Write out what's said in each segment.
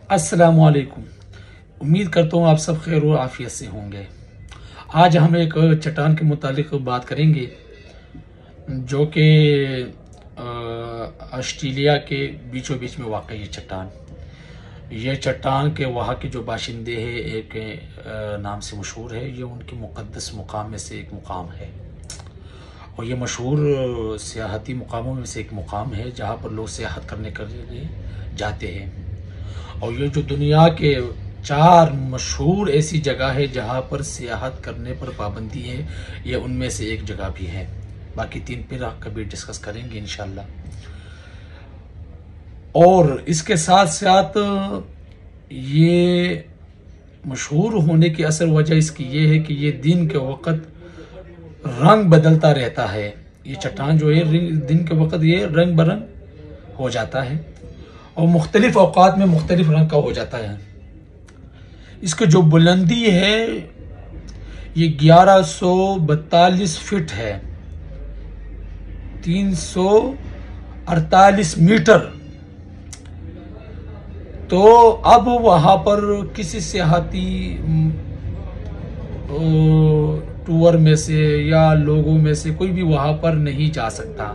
अस्सलामुअलैकुम। उम्मीद करता हूँ आप सब खैर और आफियत से होंगे। आज हम एक चट्टान के मुतालिक बात करेंगे जो कि ऑस्ट्रेलिया के बीचों बीच में वाक़ ये चट्टान। ये चट्टान के वहाँ के जो बाशिंदे हैं एक नाम से मशहूर है। ये उनके मुक़द्दस मुकाम में से एक मुकाम है और ये मशहूर सियाहती मुकामों में से एक मुकाम है जहाँ पर लोग सियाहत करने के लिए जाते हैं। और ये जो दुनिया के 4 मशहूर ऐसी जगह है जहाँ पर सियाहत करने पर पाबंदी है, ये उनमें से एक जगह भी है। बाकी 3 फिर कभी डिस्कस करेंगे इंशाल्लाह। और इसके साथ साथ ये मशहूर होने की असल वजह इसकी ये है कि ये दिन के वक़्त रंग बदलता रहता है। ये चट्टान जो है दिन के वक़्त ये रंग बरंग हो जाता है और मुख्तलिफ औकात में मुख्तलिफ रंग का हो जाता है। इसकी जो बुलंदी है ये 1142 फीट है, 348 मीटर। तो अब वहाँ पर किसी सियाहती टूर में से या लोगों में से कोई भी वहाँ पर नहीं जा सकता,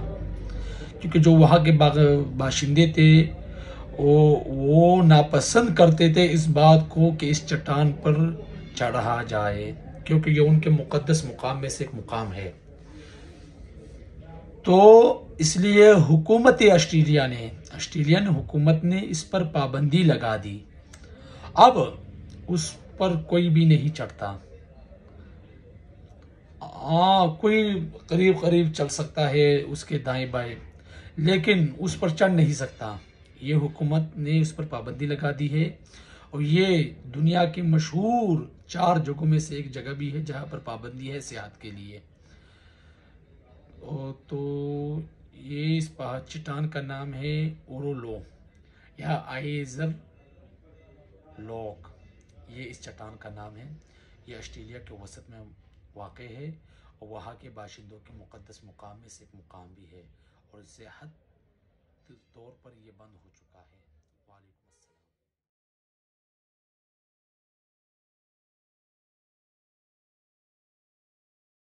क्योंकि जो वहाँ के बाशिंदे थे वो नापसंद करते थे इस बात को कि इस चट्टान पर चढ़ा जाए, क्योंकि ये उनके मुक़द्दस मुकाम में से एक मुकाम है। तो इसलिए हुकूमत ऑस्ट्रेलियन हुकूमत ने इस पर पाबंदी लगा दी। अब उस पर कोई भी नहीं चढ़ता। कोई करीब करीब चल सकता है उसके दाएं बाएं, लेकिन उस पर चढ़ नहीं सकता। ये हुकूमत ने उस पर पाबंदी लगा दी है और ये दुनिया की मशहूर 4 जगहों में से एक जगह भी है जहाँ पर पाबंदी है सियाहत के लिए। तो ये इस चट्टान का नाम है ओरोलो या आइजर लॉक। ये इस चट्टान का नाम है। ये ऑस्ट्रेलिया के वसत में वाक़ है और वहाँ के बाशिंदों के मुक़द्दस मुकाम में से एक मुकाम भी है और सियाहत तौर पर यह बंद हो चुका है। वालेकुम।